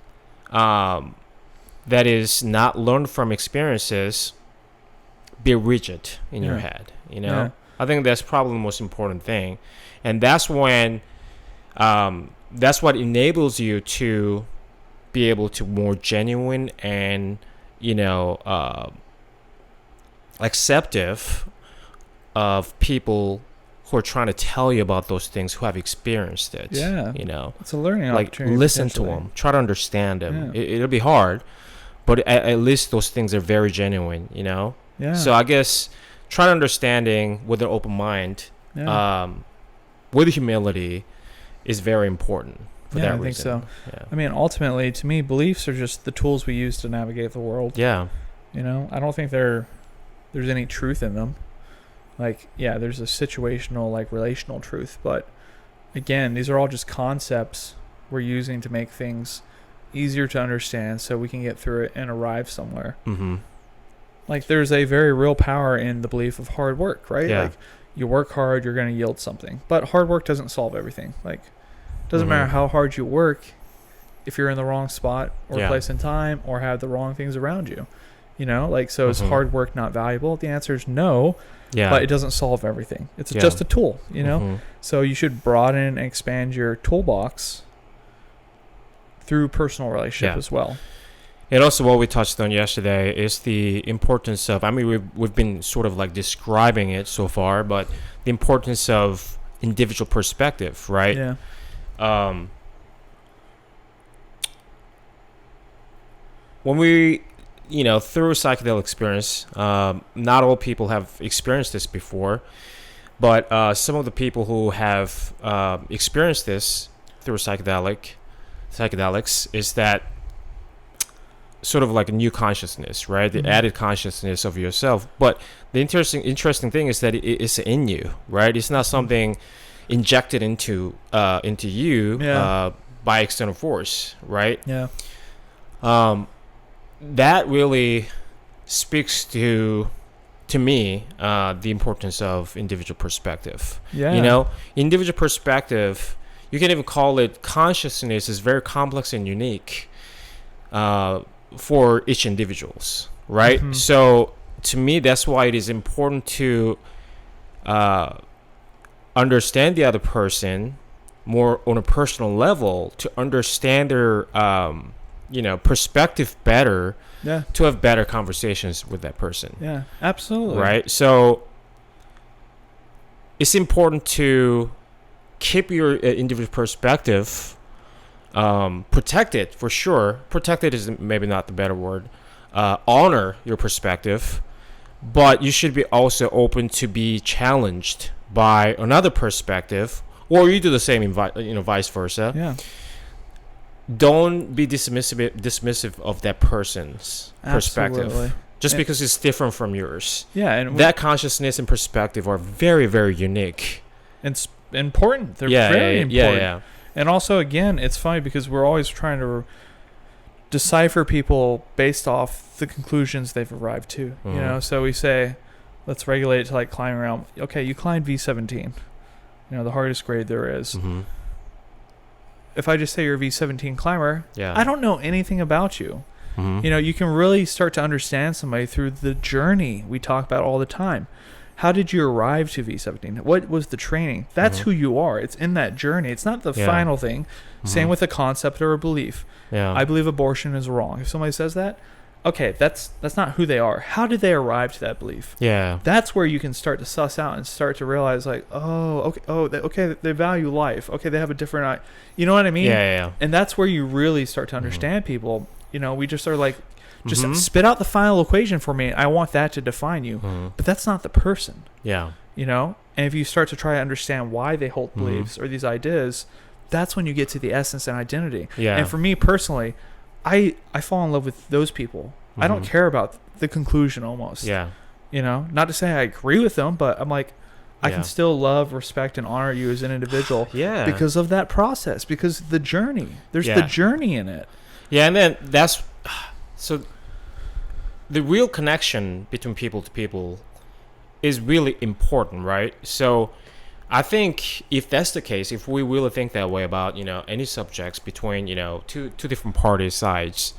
that is not learned from experiences be rigid in your Yeah. head. Yeah. I think that's probably the most important thing, and that's when that's what enables you to be able to more genuine and acceptive of people who are trying to tell you about those things, who have experienced it. Yeah. It's a learning Like opportunity. listen to potentially. them, try to understand them. Yeah. It'll be hard, but at least those things are very genuine. Yeah. So I guess try to understanding with an open mind, yeah. with humility, is very important for Yeah, that I think reason. so. I mean, ultimately, to me, beliefs are just the tools we use to navigate the world. Yeah. I don't think there's any truth in them. Like, yeah, there's a situational, like, relational truth, but again, these are all just concepts we're using to make things easier to understand so we can get through it and arrive somewhere. Mm-hmm. Like, there's a very real power in the belief of hard work, right? Yeah. Like, you work hard, you're going to yield something. But hard work doesn't solve everything. Like, it doesn't matter how hard you work if you're in the wrong spot or place in time or have the wrong things around you. So is hard work not valuable? The answer is no. Yeah. But it doesn't solve everything. It's just a tool, So you should broaden and expand your toolbox through personal relationship as well. And also what we touched on yesterday is the importance of, we've been sort of like describing it so far, but the importance of individual perspective, right? Yeah. When we, through a psychedelic experience, not all people have experienced this before, but some of the people who have experienced this through psychedelics is that sort of like a new consciousness, right? The added consciousness of yourself. But the interesting thing is that it's in you, right? It's not something injected into you by external force, right? Yeah. That really speaks to me the importance of individual perspective. Yeah. Individual perspective, you can even call it consciousness, is very complex and unique for each individuals, right? Mm-hmm. So to me, that's why it is important to understand the other person more on a personal level, to understand their perspective better, to have better conversations with that person. Yeah, absolutely. Right? So it's important to keep your individual perspective protected, for sure. Protected is maybe not the better word. Honor your perspective, but you should be also open to be challenged by another perspective, or you do the same, vice versa. Yeah. Don't be dismissive of that person's perspective. Absolutely. Just because it's different from yours. Yeah, and that consciousness and perspective are very, very unique. It's important. They're very important. Yeah. And also, again, it's funny because we're always trying to decipher people based off the conclusions they've arrived to. Mm-hmm. So we say, let's regulate it to like climbing around. Okay, you climbed V17. the hardest grade there is. Mm-hmm. If I just say you're a V17 climber, Yeah. I don't know anything about you. Mm-hmm. You can really start to understand somebody through the journey we talk about all the time. How did you arrive to V17? What was the training? That's Mhm. who you are. It's in that journey. It's not the Yeah. final thing. Same Mhm. with a concept or a belief. Yeah. I believe abortion is wrong. If somebody says that, okay, that's not who they are. How did they arrive to that belief? Yeah. That's where you can start to suss out and start to realize, like, they value life. Okay, they have a different, you know what I mean? Yeah. And that's where you really start to understand people. We just are like, just Mhm. spit out the final equation for me. I want that to define you. Mhm. But that's not the person, Yeah. And if you start to try to understand why they hold Mhm. beliefs or these ideas, that's when you get to the essence and identity. Yeah. And for me personally, I fall in love with those people. I don't Mhm. care about the conclusion almost. Yeah. Not to say I agree with them, but I'm like, I Yeah. can still love, respect, and honor you as an individual Yeah. because of that process, because the journey. There's the Yeah. journey in it. Yeah, and then that's so the real connection between people to people is really important, right? So I think if that's the case, if we really think that way about, any subjects between, two different party sides,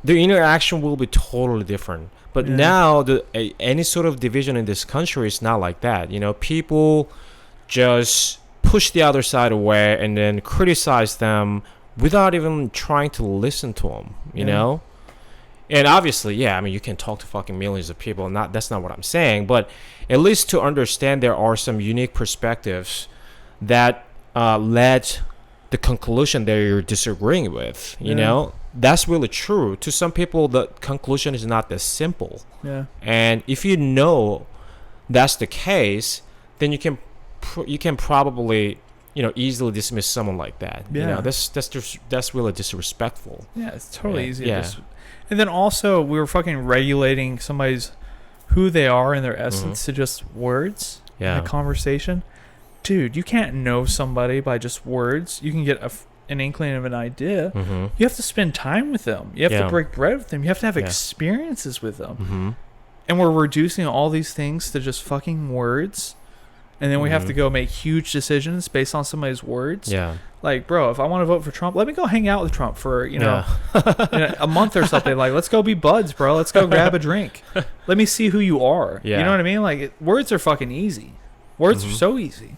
the interaction will be totally different. But Yeah. now any sort of division in this country is not like that. People just push the other side away and then criticize them without even trying to listen to them, you Yeah. know? And obviously, you can talk to fucking millions of people. That's not what I'm saying, but at least to understand there are some unique perspectives that led the conclusion that you're disagreeing with. You Yeah. know, that's really true. To some people, the conclusion is not that simple. Yeah. And if you know that's the case, then you can probably easily dismiss someone like that. Yeah. That's really disrespectful. Yeah, it's totally Yeah. easy. Yeah. And then also, we were fucking regulating somebody's who they are in their essence Mhm. to just words Yeah. in a conversation. Dude, you can't know somebody by just words. You can get an inkling of an idea. Mm-hmm. You have to spend time with them. You have Yeah. to break bread with them. You have to have Yeah. experiences with them. Mm-hmm. And we're reducing all these things to just fucking words. And then we have Mhm. to go make huge decisions based on somebody's words. Yeah. Like, bro, if I want to vote for Trump, let me go hang out with Trump for, Yeah. a month or something. Like, let's go be buds, bro. Let's go grab a drink. Let me see who you are. Yeah. You know what I mean? Like, words are fucking easy. Words are Mhm. so easy.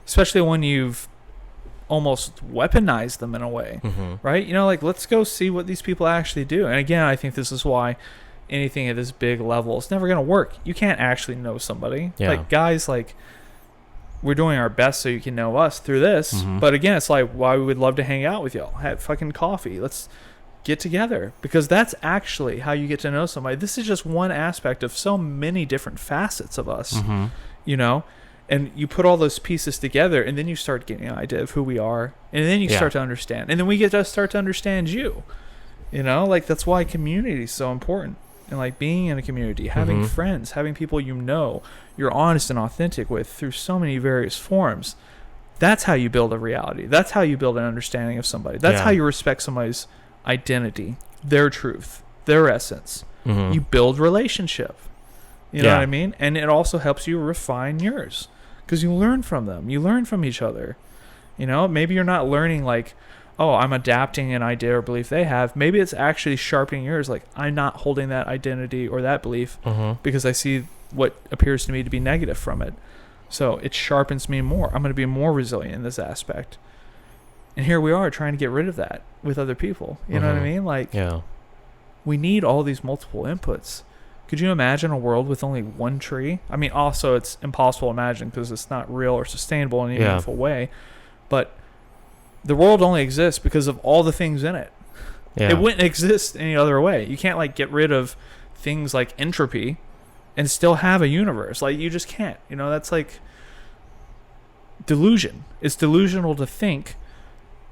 Especially when you've almost weaponized them in a way. Mm-hmm. Right? Like, let's go see what these people actually do. And again, I think this is why anything at this big level is never going to work. You can't actually know somebody. Yeah. Like, guys, like, we're doing our best so you can know us through this. Mhm. But again, it's like, why we would love to hang out with y'all. Have fucking coffee. Let's get together. Because that's actually how you get to know somebody. This is just one aspect of so many different facets of us, Mm-hmm. And you put all those pieces together, and then you start getting an idea of who we are. And then you Yeah. start to understand. And then we get to start to understand you. Like, that's why community is so important. And like being in a community, having Mhm. friends, having people you're honest and authentic with through so many various forms. That's how you build a reality. That's how you build an understanding of somebody. That's Yeah. how you respect somebody's identity, their truth, their essence. Mm-hmm. You build relationship. You know Yeah. what I mean? And it also helps you refine yours because you learn from them. You learn from each other. Maybe you're not learning like, oh, I'm adapting an idea or belief they have. Maybe it's actually sharpening yours. Like, I'm not holding that identity or that belief Mm-hmm. because I see what appears to me to be negative from it. So it sharpens me more. I'm going to be more resilient in this aspect. And here we are trying to get rid of that with other people. You know what I Mhm. mean? Like, Yeah. we need all these multiple inputs. Could you imagine a world with only one tree? I mean, also it's impossible to imagine because it's not real or sustainable in any Yeah. meaningful way. But the world only exists because of all the things in it. Yeah. It wouldn't exist any other way. You can't like get rid of things like entropy and still have a universe. Like, you just can't. That's like delusion. It's delusional to think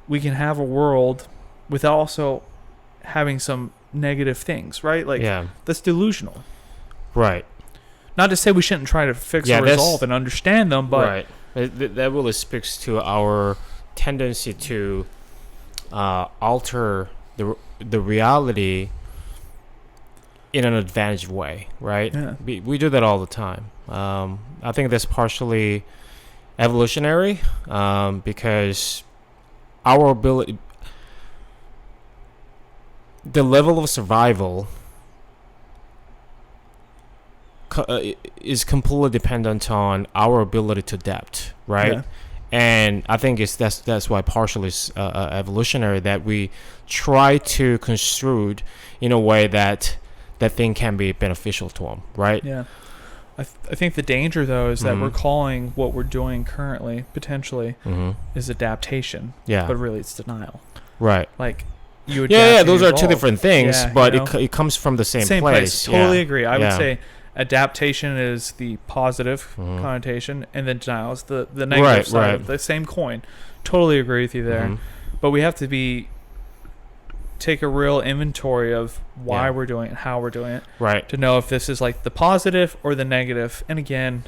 we can have a world without also having some negative things, right? Like, Yeah. that's delusional. Right. Not to say we shouldn't try to fix Yeah, or that's- resolve and understand them, but right. That really speaks to our tendency to alter the reality in an advantage way, right? Yeah. We do that all the time. I think that's partially evolutionary, because our ability, the level of survival is completely dependent on our ability to adapt, right? Yeah. And I think that's why partially it's evolutionary, that we try to construe in a way that that thing can be beneficial to them, right? Yeah. I think the danger, though, is that Mhm. we're calling what we're doing currently, potentially, Mm-hmm. is adaptation. Yeah. But really, it's denial. Right. Like, you adapt Yeah, and those you are two evolve. different things, Yeah, but you know? it comes from the same place. Totally Yeah. agree. I would Yeah. say adaptation is the positive Mhm. connotation, and then denial is the negative side of the same coin. Totally agree with you there. Mhm. But we have to take a real inventory of why Yeah. we're doing it, how we're doing it, Right. to know if this is like the positive or the negative. And again,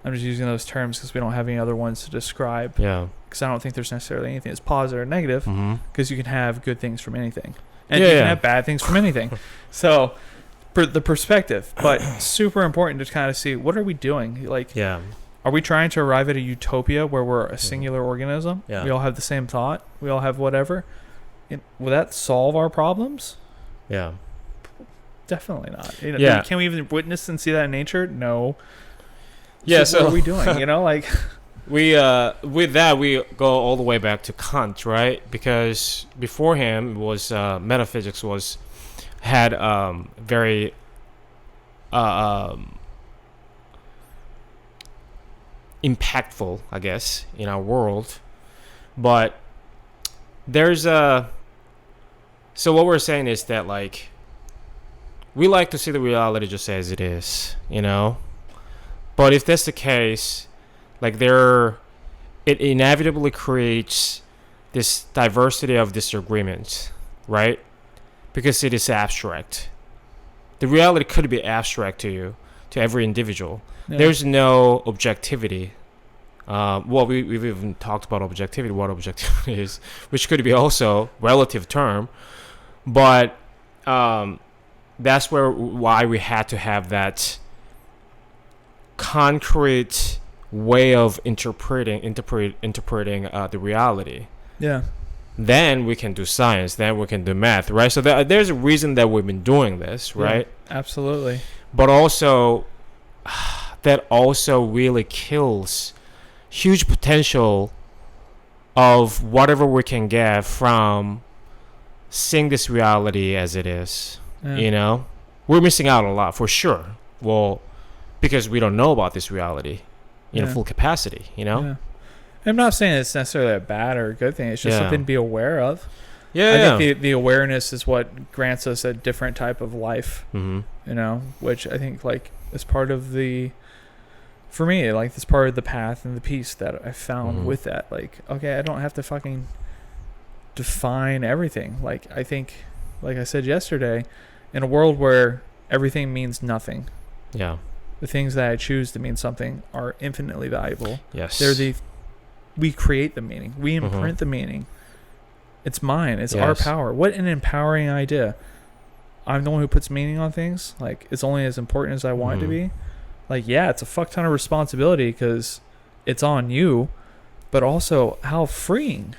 I'm just using those terms because we don't have any other ones to describe. Yeah. Because I don't think there's necessarily anything that's positive or negative. Mm-hmm. Because you can have good things from anything, and Yeah, you can yeah. have bad things from anything. So, the perspective, but super important to kind of see, what are we doing? Like, Yeah. are we trying to arrive at a utopia where we're a singular organism? Yeah. We all have the same thought. We all have whatever. Will that solve our problems? Yeah. Definitely not. Yeah. Can we even witness and see that in nature? No. Yeah. So what are we doing? Like. We with that we go all the way back to Kant, right? Because before him was metaphysics had very impactful, I guess, in our world. But there's so what we're saying is that, like, we like to see the reality just as it is, But if that's the case, like, it inevitably creates this diversity of disagreements, right? Because it is abstract. The reality could be abstract to you, to every individual. Yeah. There's no objectivity. We've even talked about objectivity, what objectivity is, which could be also relative term, but that's why we had to have that concrete way of interpreting the reality. Yeah. Then we can do science. Then we can do math, right? So there's a reason that we've been doing this, right? Yeah, absolutely. But also, that also really kills huge potential of whatever we can get from seeing this reality as it is. Yeah. We're missing out a lot for sure. Well, because we don't know about this reality in a full capacity. Yeah. I'm not saying it's necessarily a bad or a good thing. It's just something to be aware of. I think the awareness is what grants us a different type of life. Mm-hmm. Which I think, like, is part of for me, like, this part of the path and the peace that I found with that. Like, okay, I don't have to fucking define everything. Like, I think, like I said yesterday, in a world where everything means nothing, Yeah. the things that I choose to mean something are infinitely valuable. Yes. We create the meaning. We imprint the meaning. It's mine. It's our Yes. power. What an empowering idea. I'm the one who puts meaning on things. Like, it's only as important as I want it to be. Like, yeah, it's a fuck ton of responsibility because it's on you, but also how freeing.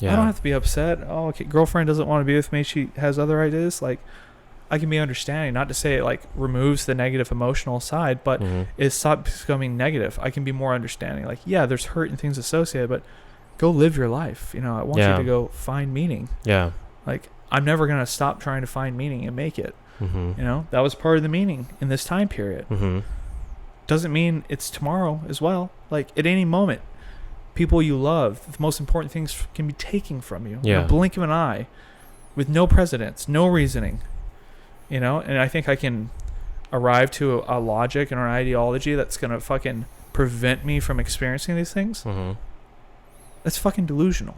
Yeah. I don't have to be upset. Oh, okay, girlfriend doesn't want to be with me. She has other ideas. Like, I can be understanding. Not to say it, like, removes the negative emotional side, but it stops becoming negative. I can be more understanding. Like, yeah, there's hurt and things associated, but go live your life. I want you to go find meaning. Yeah. Like, I'm never going to stop trying to find meaning and make it. Mm-hmm. That was part of the meaning in this time period. Mm-hmm. Doesn't mean it's tomorrow as well. Like, at any moment, people you love, the most important things can be taken from you in a blink of an eye, with no precedence, no reasoning. And I think I can arrive to a logic and an ideology that's going to fucking prevent me from experiencing these things. That's fucking delusional.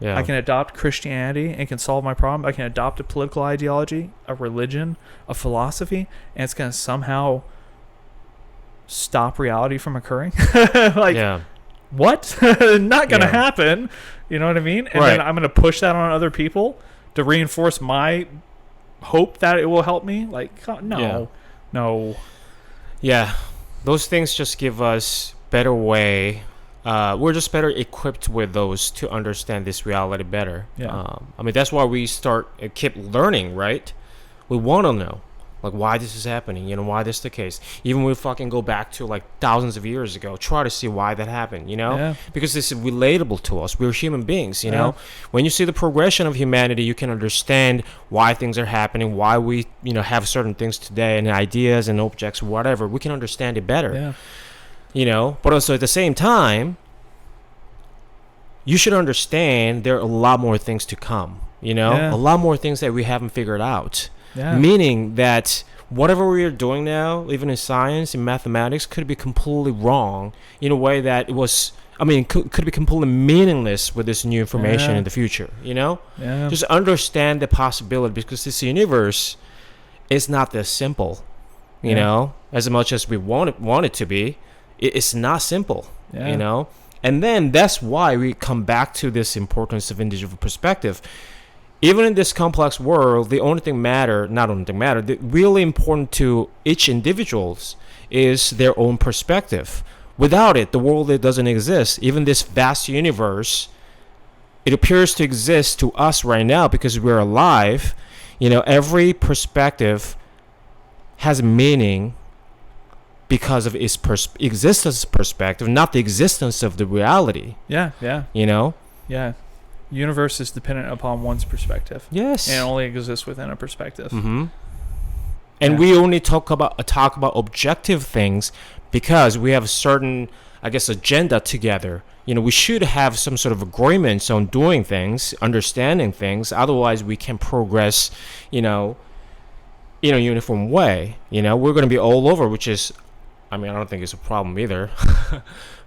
Yeah. I can adopt Christianity and it can solve my problem. I can adopt a political ideology, a religion, a philosophy, and it's going to somehow stop reality from occurring. What? Not going to happen. You know what I mean? And then I'm going to push that on other people to reinforce my hope that it will help me. Like, no. Yeah. Those things just give us better way we're just better equipped with those to understand this reality better. Yeah. I mean, that's why we keep learning, right? We want to know, like, why this is happening, why this is the case. Even we fucking go back to like thousands of years ago, try to see why that happened, Yeah. because this is relatable to us. We're human beings, Yeah. When you see the progression of humanity, you can understand why things are happening, why we, have certain things today and ideas and objects, whatever. We can understand it better. Yeah. But also at the same time, you should understand there are a lot more things to come, Yeah. a lot more things that we haven't figured out. Yeah. Meaning that whatever we are doing now, even in science, in mathematics, could be completely wrong in a way that could be completely meaningless with this new information Yeah. in the future, Yeah. Just understand the possibility, because this universe is not this simple, Yeah. as much as we want it to be. It's not simple, Yeah. And then that's why we come back to this importance of individual perspective. Even in this complex world, the really important to each individuals is their own perspective. Without it, the world, it doesn't exist. Even this vast universe, it appears to exist to us right now because we're alive. Every perspective has meaning because of its existence perspective, not the existence of the reality. Yeah. Yeah. Yeah. Universe is dependent upon one's perspective. Yes. And it only exists within a perspective. Mm-hmm. And Yeah. we only talk about objective things because we have a certain, I guess, agenda together. We should have some sort of agreements on doing things, understanding things. Otherwise, we can progress, in a uniform way. We're going to be all over, which is, I don't think it's a problem either.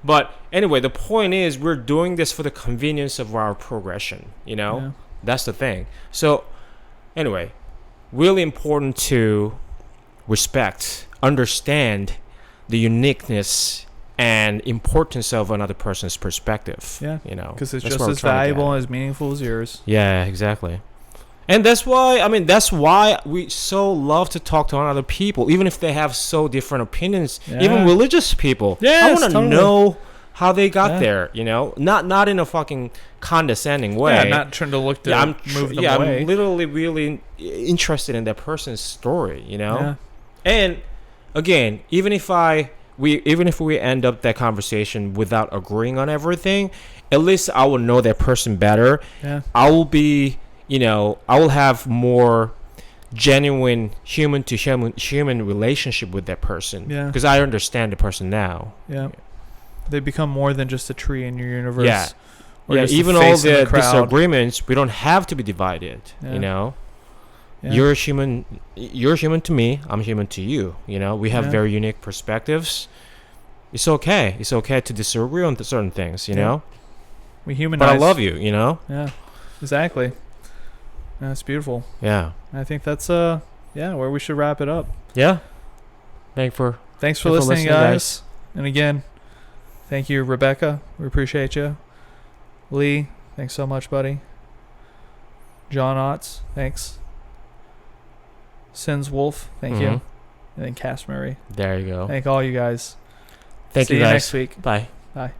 But anyway, the point is we're doing this for the convenience of our progression, Yeah. That's the thing. So anyway, really important to respect, understand the uniqueness and importance of another person's perspective. Yeah. Because it's That's just what we're as trying to get valuable at. and as meaningful as yours. Yeah, exactly. And that's why we so love to talk to other people, even if they have so different opinions, Yeah. even religious people. Yes, I want to totally. know how they got Yeah. there, not in a fucking condescending way. Yeah, not trying to look to move them away. I'm literally really interested in that person's story, Yeah. And again, even if we end up that conversation without agreeing on everything, at least I will know that person better. Yeah. I will be, I will have more genuine human to human relationship with that person. Yeah. Because I understand the person now. Yeah. They become more than just a tree in your universe. Yeah. Or Yeah. just a Even all face in the crowd. disagreements, we don't have to be divided. Yeah. Yeah. You're human to me. I'm human to you. We have Yeah. very unique perspectives. It's okay. It's okay to disagree on certain things. We humanize. But I love you. Yeah. Exactly. That's beautiful. Yeah. I think that's where we should wrap it up. Yeah. Thanks for Thanks for listening, listening, guys. And again, thank you, Rebecca. We appreciate you. Lee, thanks so much, buddy. John Otts, thanks. Sins Wolf, thank you. Mhm. And then Cass Murray. There you go. Thank all you guys. Thank See you you guys. next week. Bye. Bye.